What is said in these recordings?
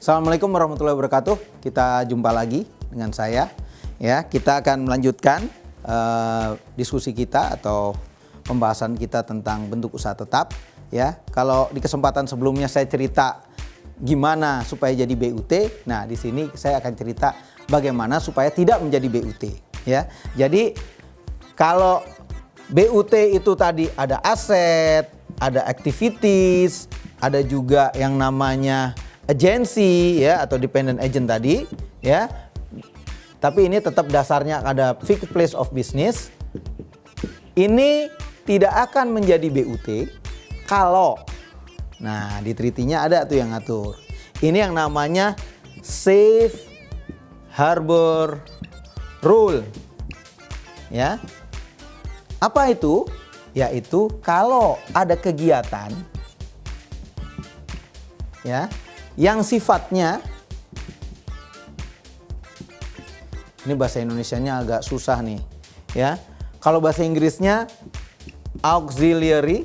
Assalamualaikum warahmatullahi wabarakatuh. Kita jumpa lagi dengan saya. Ya, kita akan melanjutkan diskusi kita atau pembahasan kita tentang bentuk usaha tetap. Ya, kalau di kesempatan sebelumnya saya cerita gimana supaya jadi BUT. Nah, di sini saya akan cerita bagaimana supaya tidak menjadi BUT. Ya, jadi kalau BUT itu tadi ada aset, ada activities, ada juga yang namanya agency ya atau dependent agent tadi ya. Tapi ini tetap dasarnya ada fixed place of business. Ini tidak akan menjadi BUT kalau di treaty-nya ada tuh yang ngatur. Ini yang namanya safe harbor rule. Ya. Apa itu? Yaitu kalau ada kegiatan ya yang sifatnya, ini bahasa Indonesianya agak susah nih ya. Kalau bahasa Inggrisnya auxiliary,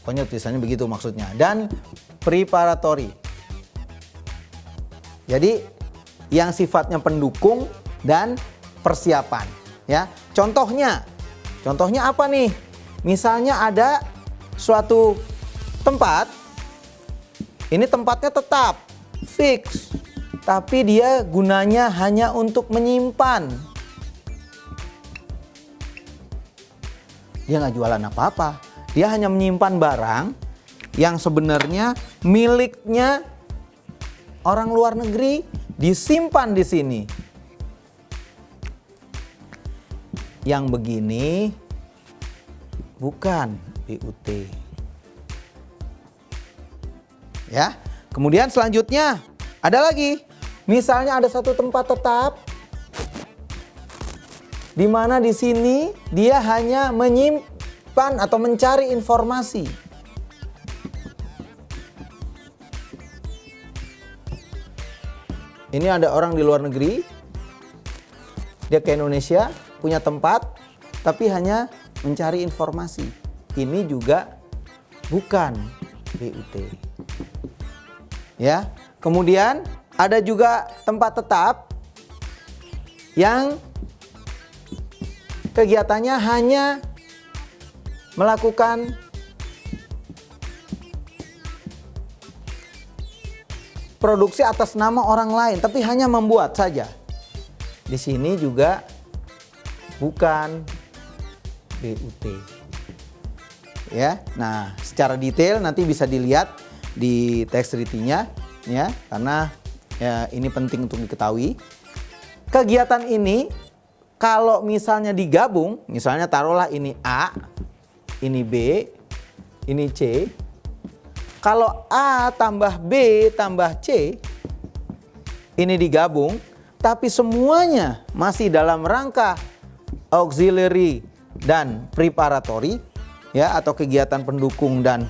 pokoknya tulisannya begitu maksudnya, dan preparatory. Jadi yang sifatnya pendukung dan persiapan ya. Contohnya apa nih? Misalnya ada suatu tempat, ini tempatnya tetap fix, tapi dia gunanya hanya untuk menyimpan. Dia nggak jualan apa-apa, dia hanya menyimpan barang yang sebenarnya miliknya orang luar negeri, disimpan di sini. Yang begini bukan BUT. Ya. Kemudian selanjutnya ada lagi. Misalnya ada satu tempat tetap di mana di sini dia hanya menyimpan atau mencari informasi. Ini ada orang di luar negeri, dia ke Indonesia, punya tempat, tapi hanya mencari informasi. Ini juga bukan BUT. Ya. Kemudian ada juga tempat tetap yang kegiatannya hanya melakukan produksi atas nama orang lain, tapi hanya membuat saja. Di sini juga bukan BUT. Ya, nah secara detail nanti bisa dilihat di teks treaty-nya ya, karena ya, ini penting untuk diketahui. Kegiatan ini kalau misalnya digabung, misalnya taruhlah ini A, ini B, ini C. Kalau A tambah B tambah C ini digabung, tapi semuanya masih dalam rangka auxiliary dan preparatory ya, atau kegiatan pendukung dan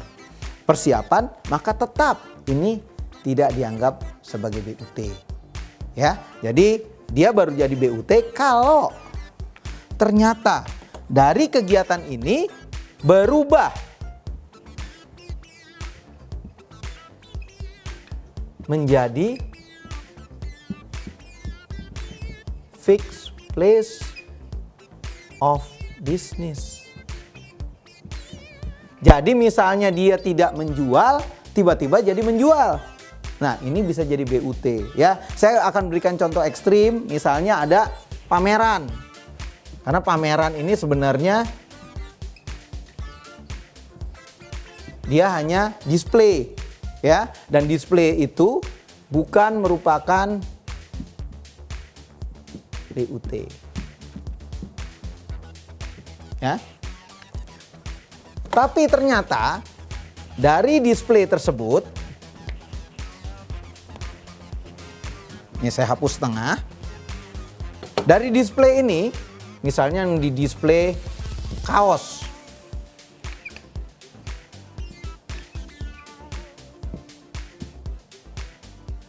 persiapan, maka tetap ini tidak dianggap sebagai BUT. Ya, jadi dia baru jadi BUT kalau ternyata dari kegiatan ini berubah menjadi fixed place of business. Jadi misalnya dia tidak menjual, tiba-tiba jadi menjual. Nah, ini bisa jadi BUT ya. Saya akan berikan contoh ekstrim, misalnya ada pameran. Karena pameran ini sebenarnya dia hanya display ya, dan display itu bukan merupakan BUT. Ya. Tapi ternyata dari display tersebut, ini saya hapus tengah. Dari display ini, misalnya yang di display kaos.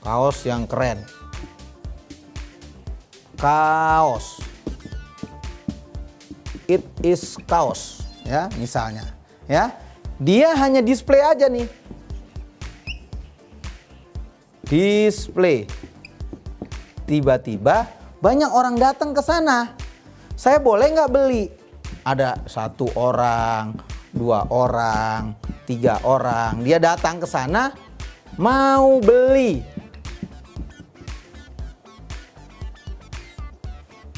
Kaos yang keren. Kaos. It is kaos, ya, misalnya. Ya, dia hanya display aja nih, display. Tiba-tiba banyak orang datang ke sana. Saya boleh nggak beli? Ada 1 orang, 2 orang, 3 orang. Dia datang ke sana mau beli.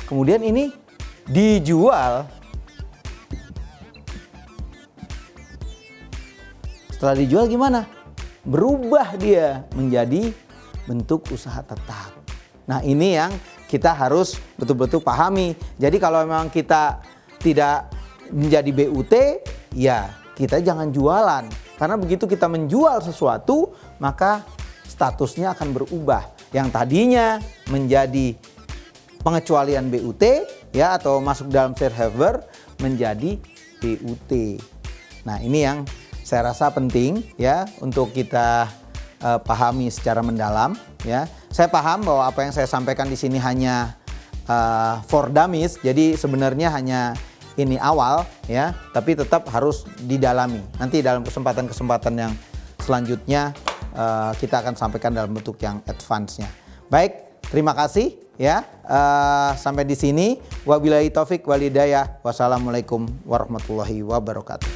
Kemudian ini dijual. Setelah dijual gimana? Berubah dia menjadi bentuk usaha tetap. Nah, ini yang kita harus betul-betul pahami. Jadi kalau memang kita tidak menjadi BUT, ya kita jangan jualan. Karena begitu kita menjual sesuatu, maka statusnya akan berubah. Yang tadinya menjadi pengecualian BUT ya atau masuk dalam safe haven menjadi BUT. Nah, ini yang saya rasa penting ya untuk kita pahami secara mendalam ya. Saya paham bahwa apa yang saya sampaikan di sini hanya for dummies, jadi sebenarnya hanya ini awal ya, tapi tetap harus didalami. Nanti dalam kesempatan-kesempatan yang selanjutnya kita akan sampaikan dalam bentuk yang advance-nya. Baik, terima kasih ya. Sampai di sini. Wabillahi taufik wal hidayah. Wassalamualaikum warahmatullahi wabarakatuh.